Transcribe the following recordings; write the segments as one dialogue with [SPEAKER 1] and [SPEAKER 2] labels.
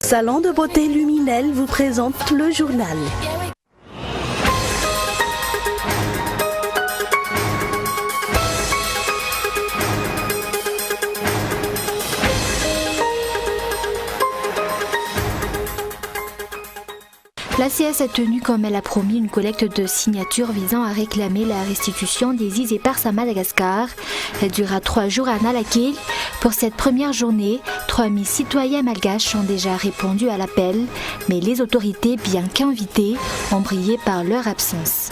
[SPEAKER 1] Salon de beauté Luminel vous présente le journal.
[SPEAKER 2] L'ACS a tenu, comme elle a promis, une collecte de signatures visant à réclamer la restitution des îles éparses à Madagascar. Elle durera 3 jours à Nalakil. Pour cette première journée, 3000 citoyens malgaches ont déjà répondu à l'appel, mais les autorités, bien qu'invitées, ont brillé par leur absence.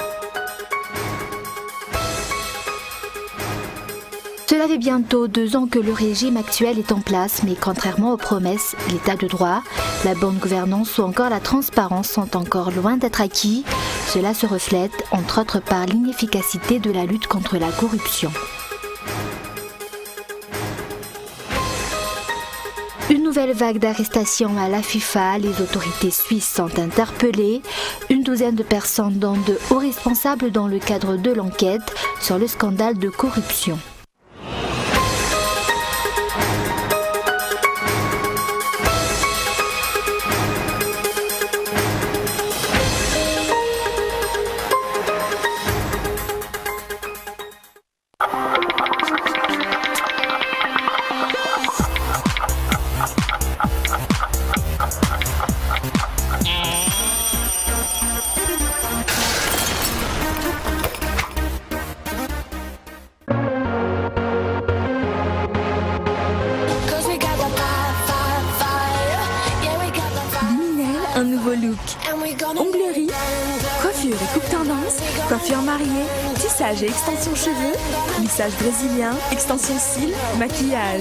[SPEAKER 2] Cela fait bientôt 2 ans que le régime actuel est en place, mais contrairement aux promesses, l'état de droit, la bonne gouvernance ou encore la transparence sont encore loin d'être acquis. Cela se reflète, entre autres, par l'inefficacité de la lutte contre la corruption. Une nouvelle vague d'arrestations à la FIFA, les autorités suisses sont interpellées. Une douzaine de personnes, dont de hauts responsables dans le cadre de l'enquête sur le scandale de corruption.
[SPEAKER 3] Un nouveau look, onglerie, coiffure et coupe tendance, coiffure mariée, tissage et extension cheveux, lissage brésilien, extension cils, maquillage.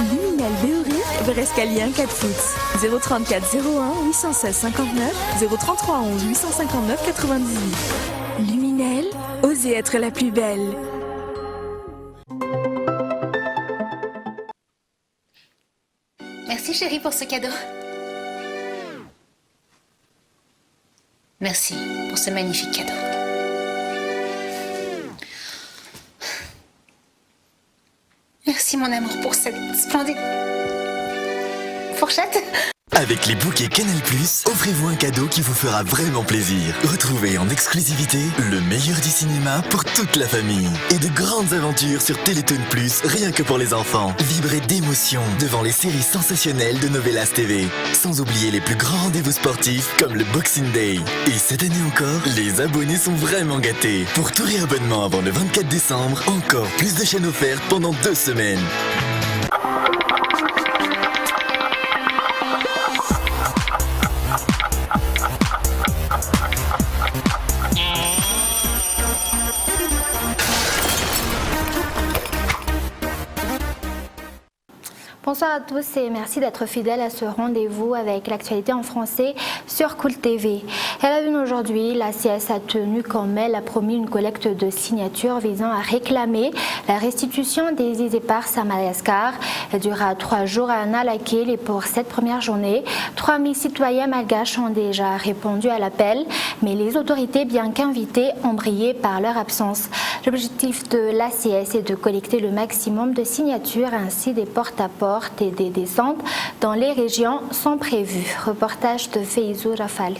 [SPEAKER 3] Luminel Béouric, Verescalien 4 foot. 034 01 816 59 033 11 859 98. Luminel, osez être la plus belle.
[SPEAKER 4] Merci chérie pour ce cadeau. Merci pour ce magnifique cadeau. Merci mon amour pour cette splendide fourchette.
[SPEAKER 5] Avec les bouquets Canal+, offrez-vous un cadeau qui vous fera vraiment plaisir. Retrouvez en exclusivité le meilleur du cinéma pour toute la famille. Et de grandes aventures sur Télétoon+, rien que pour les enfants. Vibrez d'émotion devant les séries sensationnelles de Novelas TV. Sans oublier les plus grands rendez-vous sportifs comme le Boxing Day. Et cette année encore, les abonnés sont vraiment gâtés. Pour tout réabonnement avant le 24 décembre, encore plus de chaînes offertes pendant 2 semaines.
[SPEAKER 2] Bonsoir à tous et merci d'être fidèles à ce rendez-vous avec l'actualité en français sur Cool TV. À la une aujourd'hui, l'ACS a tenu, comme elle a promis, une collecte de signatures visant à réclamer la restitution des îles éparses à Madagascar. Elle durera 3 jours à Nalakil et pour cette première journée, 3000 citoyens malgaches ont déjà répondu à l'appel, mais les autorités, bien qu'invitées, ont brillé par leur absence. L'objectif de l'ACS est de collecter le maximum de signatures ainsi des porte-à-porte et des descentes dans les régions sont prévues. Reportage de Feizou Rafal.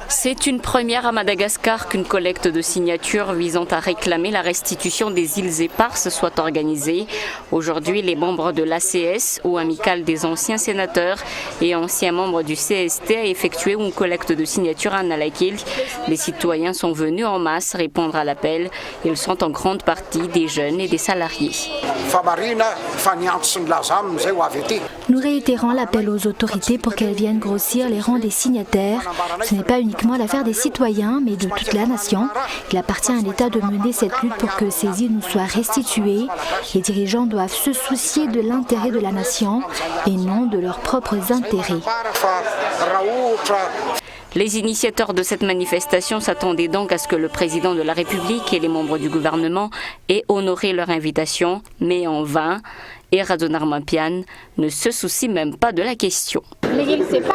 [SPEAKER 6] C'est une première à Madagascar qu'une collecte de signatures visant à réclamer la restitution des îles éparses soit organisée. Aujourd'hui, les membres de l'ACS, ou amicale des anciens sénateurs et anciens membres du CST, a effectué une collecte de signatures à Nalakil. Les citoyens sont venus en masse répondre à l'appel. Ils sont en grande partie des jeunes et des salariés.
[SPEAKER 2] Nous réitérons l'appel aux autorités pour qu'elles viennent grossir les rangs des signataires. Ce n'est pas uniquement l'affaire des citoyens, mais de toute la nation. Il appartient à l'État de mener cette lutte pour que ces îles nous soient restituées. Les dirigeants doivent se soucier de l'intérêt de la nation et non de leurs propres intérêts.
[SPEAKER 6] Les initiateurs de cette manifestation s'attendaient donc à ce que le président de la République et les membres du gouvernement aient honoré leur invitation, mais en vain. Et Radonarmapian ne se soucie même pas de la question.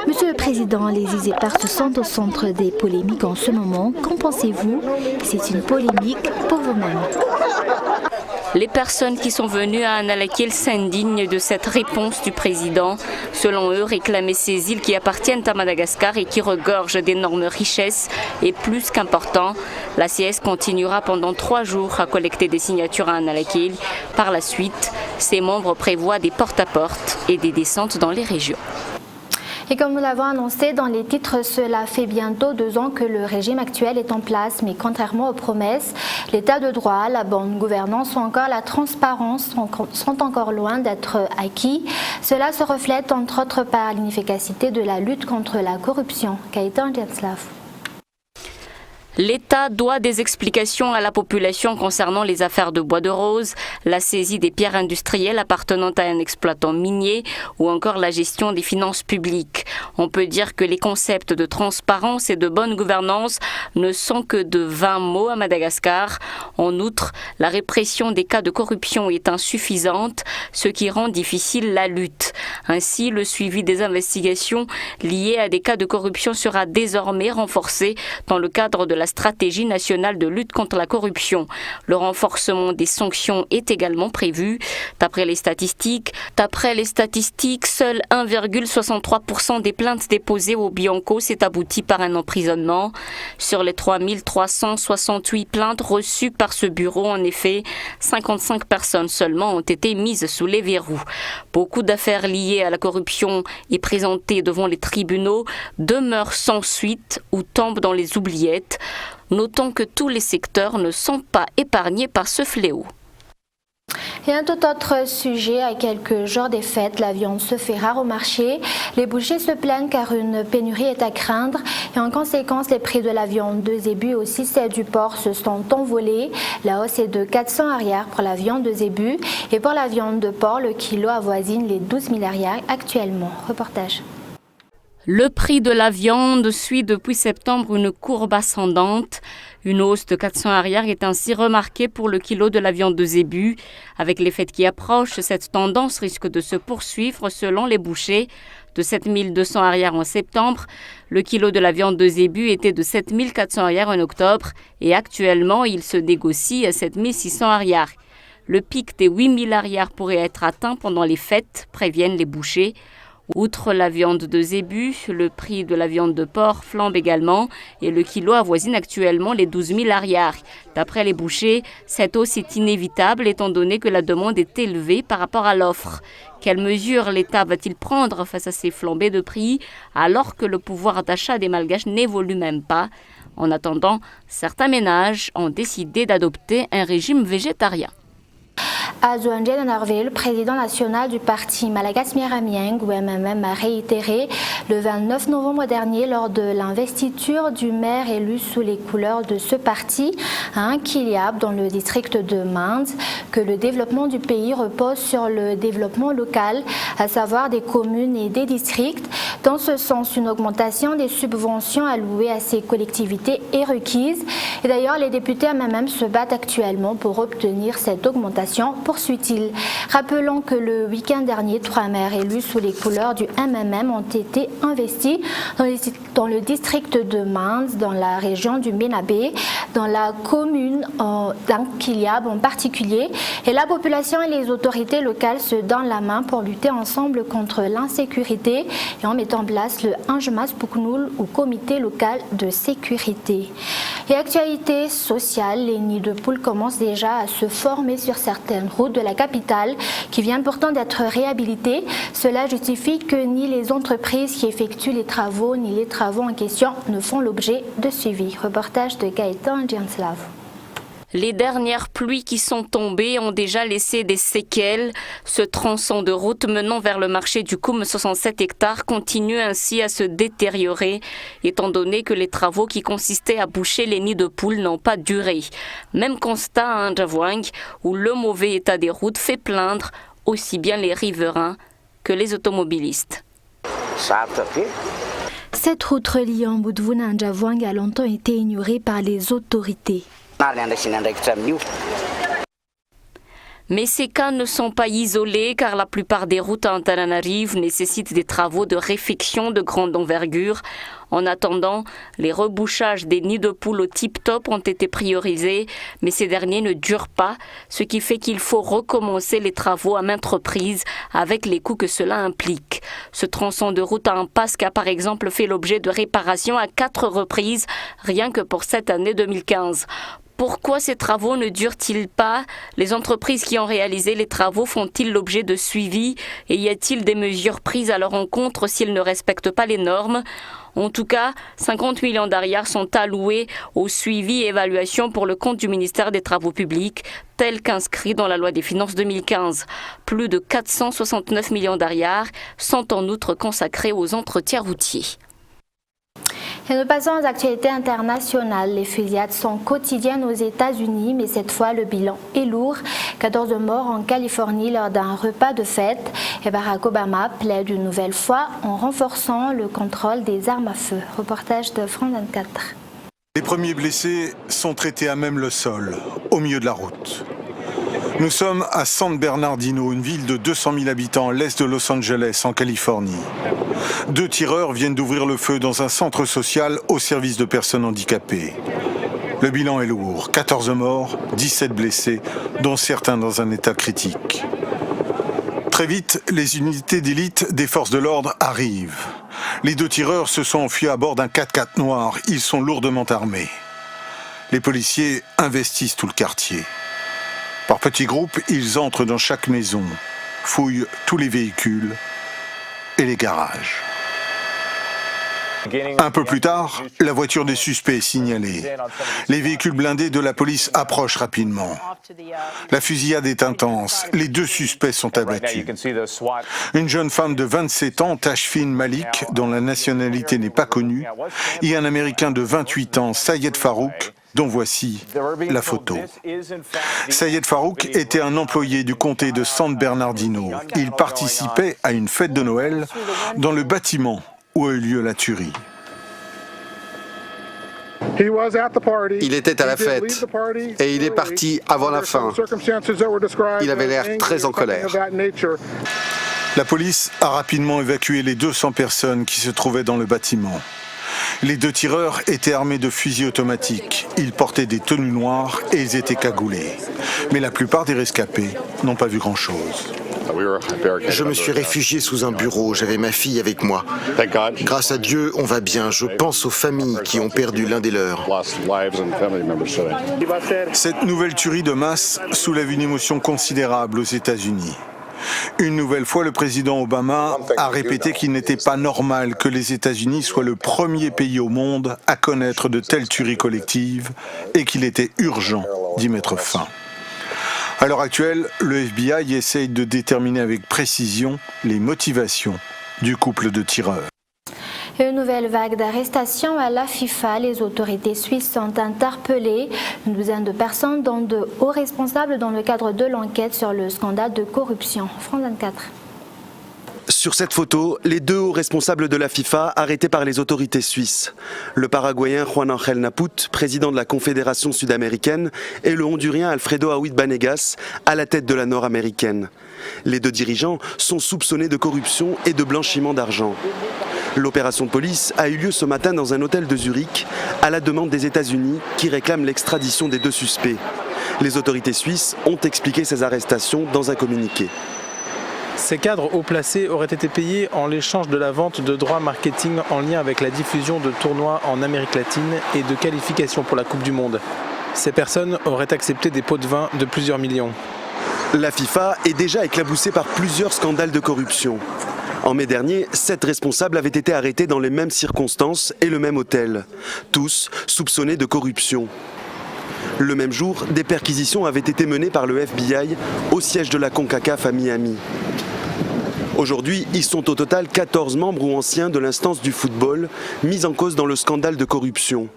[SPEAKER 2] Monsieur le Président, les îles éparses sont au centre des polémiques en ce moment. Qu'en pensez-vous? C'est une polémique pour vous-même.
[SPEAKER 6] Les personnes qui sont venues à Analakil s'indignent de cette réponse du président. Selon eux, réclamer ces îles qui appartiennent à Madagascar et qui regorgent d'énormes richesses est plus qu'important. L'ACS continuera pendant 3 jours à collecter des signatures à Analakil. Par la suite, ses membres prévoient des porte-à-porte et des descentes dans les régions.
[SPEAKER 2] Et comme nous l'avons annoncé dans les titres, cela fait bientôt 2 ans que le régime actuel est en place. Mais contrairement aux promesses, l'état de droit, la bonne gouvernance ou encore la transparence sont encore loin d'être acquis. Cela se reflète entre autres par l'inefficacité de la lutte contre la corruption. Gaëtan Dienslav.
[SPEAKER 6] L'État doit des explications à la population concernant les affaires de Bois de Rose, la saisie des pierres industrielles appartenant à un exploitant minier ou encore la gestion des finances publiques. On peut dire que les concepts de transparence et de bonne gouvernance ne sont que de vains mots à Madagascar. En outre, la répression des cas de corruption est insuffisante, ce qui rend difficile la lutte. Ainsi, le suivi des investigations liées à des cas de corruption sera désormais renforcé dans le cadre de la stratégie nationale de lutte contre la corruption. Le renforcement des sanctions est également prévu. D'après les statistiques, seuls 1,63% des plaintes déposées au Bianco s'est abouti par un emprisonnement. Sur les 3368 plaintes reçues par ce bureau, en effet, 55 personnes seulement ont été mises sous les verrous. Beaucoup d'affaires liées à la corruption et présentées devant les tribunaux demeurent sans suite ou tombent dans les oubliettes. Notons que tous les secteurs ne sont pas épargnés par ce fléau.
[SPEAKER 2] Et un tout autre sujet, à quelques jours des fêtes, la viande se fait rare au marché. Les bouchers se plaignent car une pénurie est à craindre et en conséquence, les prix de la viande de zébu et aussi celle du porc se sont envolés. La hausse est de 400 arrières pour la viande de zébu et pour la viande de porc, le kilo avoisine les 12 000 arrières actuellement. Reportage.
[SPEAKER 6] Le prix de la viande suit depuis septembre une courbe ascendante. Une hausse de 400 arrières est ainsi remarquée pour le kilo de la viande de zébu. Avec les fêtes qui approchent, cette tendance risque de se poursuivre selon les bouchers. De 7 200 arrières en septembre, le kilo de la viande de zébu était de 7 400 arrières en octobre et actuellement il se négocie à 7 600 arrières. Le pic des 8 000 arrières pourrait être atteint pendant les fêtes, préviennent les bouchers. Outre la viande de zébu, le prix de la viande de porc flambe également et le kilo avoisine actuellement les 12 000 arrières. D'après les bouchers, cette hausse est inévitable étant donné que la demande est élevée par rapport à l'offre. Quelles mesures l'État va-t-il prendre face à ces flambées de prix alors que le pouvoir d'achat des Malgaches n'évolue même pas? En attendant, certains ménages ont décidé d'adopter un régime végétarien.
[SPEAKER 2] Azuanjen Narvé, le président national du parti Malagas Miramieng, ou MMM, a réitéré le 29 novembre dernier lors de l'investiture du maire élu sous les couleurs de ce parti à Ankiliab dans le district de Minds que le développement du pays repose sur le développement local, à savoir des communes et des districts. Dans ce sens, une augmentation des subventions allouées à ces collectivités est requise. Et d'ailleurs, les députés MMM se battent actuellement pour obtenir cette augmentation, poursuit-il. Rappelons que le week-end dernier, 3 maires élus sous les couleurs du MMM ont été investis dans le district de Minds, dans la région du Ménabé, dans la commune d'Ankiliab en particulier. Et la population et les autorités locales se donnent la main pour lutter ensemble contre l'insécurité et en mettant en place le Anjemas Puknoul ou comité local de sécurité. Et actualité sociale, les nids de poules commencent déjà à se former sur certaines routes de la capitale qui viennent pourtant d'être réhabilitées. Cela justifie que ni les entreprises qui effectuent les travaux ni les travaux en question ne font l'objet de suivi. Reportage de Gaëtan Dienslav.
[SPEAKER 6] Les dernières pluies qui sont tombées ont déjà laissé des séquelles. Ce tronçon de route menant vers le marché du Koum, 67 hectares, continue ainsi à se détériorer, étant donné que les travaux qui consistaient à boucher les nids de poules n'ont pas duré. Même constat à Ndjavouang, où le mauvais état des routes fait plaindre aussi bien les riverains que les automobilistes.
[SPEAKER 1] Cette route reliant Boudvoun à Ndjavouang a longtemps été ignorée par les autorités.
[SPEAKER 6] Mais ces cas ne sont pas isolés car la plupart des routes à Antananarive nécessitent des travaux de réfection de grande envergure. En attendant, les rebouchages des nids de poules au tip-top ont été priorisés, mais ces derniers ne durent pas, ce qui fait qu'il faut recommencer les travaux à maintes reprises avec les coûts que cela implique. Ce tronçon de route à Impasse a par exemple fait l'objet de réparations à 4 reprises, rien que pour cette année 2015. Pourquoi ces travaux ne durent-ils pas? Les entreprises qui ont réalisé les travaux font-ils l'objet de suivi? Et y a-t-il des mesures prises à leur encontre s'ils ne respectent pas les normes? En tout cas, 50 millions d'ariars sont alloués au suivi et évaluation pour le compte du ministère des Travaux publics, tel qu'inscrit dans la loi des finances 2015. Plus de 469 millions d'ariars sont en outre consacrés aux entretiens routiers.
[SPEAKER 2] Et nous passons aux actualités internationales. Les fusillades sont quotidiennes aux États-Unis, mais cette fois le bilan est lourd. 14 morts en Californie lors d'un repas de fête. Et Barack Obama plaide une nouvelle fois en renforçant le contrôle des armes à feu. Reportage de France 24.
[SPEAKER 7] Les premiers blessés sont traités à même le sol, au milieu de la route. Nous sommes à San Bernardino, une ville de 200 000 habitants à l'est de Los Angeles, en Californie. 2 tireurs viennent d'ouvrir le feu dans un centre social au service de personnes handicapées. Le bilan est lourd, 14 morts, 17 blessés, dont certains dans un état critique. Très vite, les unités d'élite des forces de l'ordre arrivent. Les 2 tireurs se sont enfuis à bord d'un 4x4 noir, ils sont lourdement armés. Les policiers investissent tout le quartier. Par petits groupes, ils entrent dans chaque maison, fouillent tous les véhicules et les garages. Un peu plus tard, la voiture des suspects est signalée. Les véhicules blindés de la police approchent rapidement. La fusillade est intense. Les 2 suspects sont abattus. Une jeune femme de 27 ans, Tashfin Malik, dont la nationalité n'est pas connue, et un Américain de 28 ans, Sayed Farouk, dont voici la photo. Sayed Farouk était un employé du comté de San Bernardino. Il participait à une fête de Noël dans le bâtiment où a eu lieu la tuerie.
[SPEAKER 8] Il était à la fête et il est parti avant la fin. Il avait l'air très en colère.
[SPEAKER 7] La police a rapidement évacué les 200 personnes qui se trouvaient dans le bâtiment. Les 2 tireurs étaient armés de fusils automatiques. Ils portaient des tenues noires et ils étaient cagoulés. Mais la plupart des rescapés n'ont pas vu grand-chose.
[SPEAKER 8] Je me suis réfugié sous un bureau, j'avais ma fille avec moi. Grâce à Dieu, on va bien. Je pense aux familles qui ont perdu l'un des leurs.
[SPEAKER 7] Cette nouvelle tuerie de masse soulève une émotion considérable aux États-Unis. Une nouvelle fois, le président Obama a répété qu'il n'était pas normal que les États-Unis soient le premier pays au monde à connaître de telles tueries collectives et qu'il était urgent d'y mettre fin. À l'heure actuelle, le FBI essaye de déterminer avec précision les motivations du couple de tireurs.
[SPEAKER 2] Une nouvelle vague d'arrestations à la FIFA. Les autorités suisses sont interpellées. Une douzaine de personnes, dont de hauts responsables, dans le cadre de l'enquête sur le scandale de corruption. France 24.
[SPEAKER 9] Sur cette photo, les 2 hauts responsables de la FIFA arrêtés par les autorités suisses. Le Paraguayen Juan Ángel Naput, président de la Confédération sud-américaine, et le Hondurien Alfredo Awid Banegas, à la tête de la nord-américaine. Les 2 dirigeants sont soupçonnés de corruption et de blanchiment d'argent. L'opération de police a eu lieu ce matin dans un hôtel de Zurich, à la demande des États-Unis qui réclament l'extradition des 2 suspects. Les autorités suisses ont expliqué ces arrestations dans un communiqué.
[SPEAKER 10] Ces cadres haut placés auraient été payés en l'échange de la vente de droits marketing en lien avec la diffusion de tournois en Amérique latine et de qualifications pour la Coupe du Monde. Ces personnes auraient accepté des pots de vin de plusieurs millions.
[SPEAKER 9] La FIFA est déjà éclaboussée par plusieurs scandales de corruption. En mai dernier, 7 responsables avaient été arrêtés dans les mêmes circonstances et le même hôtel, tous soupçonnés de corruption. Le même jour, des perquisitions avaient été menées par le FBI au siège de la CONCACAF à Miami. Aujourd'hui, ils sont au total 14 membres ou anciens de l'instance du football mis en cause dans le scandale de corruption.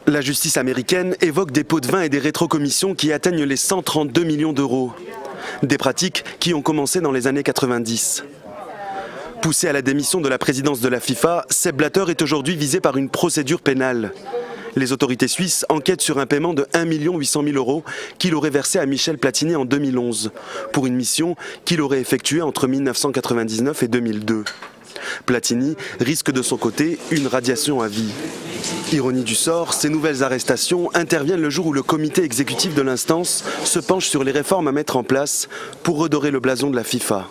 [SPEAKER 9] La justice américaine évoque des pots de vin et des rétrocommissions qui atteignent les 132 millions d'euros. Des pratiques qui ont commencé dans les années 90. Poussé à la démission de la présidence de la FIFA, Sepp Blatter est aujourd'hui visé par une procédure pénale. Les autorités suisses enquêtent sur un paiement de 1 800 000 € qu'il aurait versé à Michel Platini en 2011, pour une mission qu'il aurait effectuée entre 1999 et 2002. Platini risque de son côté une radiation à vie. Ironie du sort, ces nouvelles arrestations interviennent le jour où le comité exécutif de l'instance se penche sur les réformes à mettre en place pour redorer le blason de la FIFA.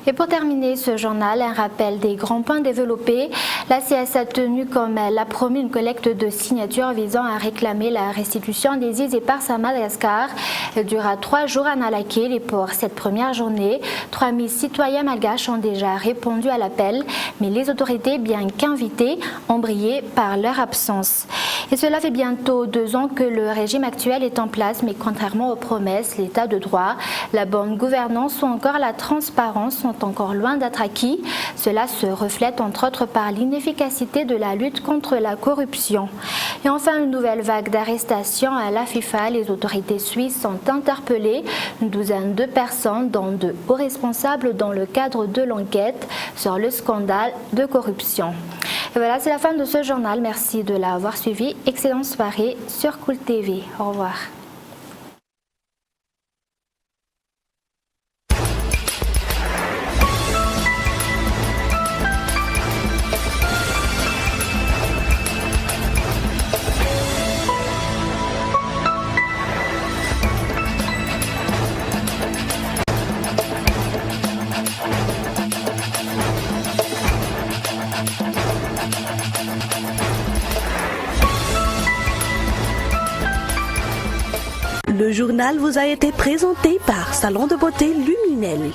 [SPEAKER 2] Et pour terminer ce journal, un rappel des grands points développés. La CS a tenu, comme elle l'a promis, une collecte de signatures visant à réclamer la restitution des îles éparses à Madagascar. Elle durera 3 jours à Nalakil et pour cette première journée, 3000 citoyens malgaches ont déjà répondu à l'appel, mais les autorités, bien qu'invitées, ont brillé par leur absence. Et cela fait bientôt 2 ans que le régime actuel est en place, mais contrairement aux promesses, l'état de droit, la bonne gouvernance ou encore la transparence sont encore loin d'être acquis. Cela se reflète entre autres par l'inefficacité de la lutte contre la corruption. Et enfin, une nouvelle vague d'arrestations à la FIFA. Les autorités suisses ont interpellé une douzaine de personnes, dont 2 hauts responsables dans le cadre de l'enquête sur le scandale de corruption. Et voilà, c'est la fin de ce journal. Merci de l'avoir suivi. Excellente soirée sur Cool TV. Au revoir.
[SPEAKER 11] Le journal vous a été présenté par Salon de beauté Luminel.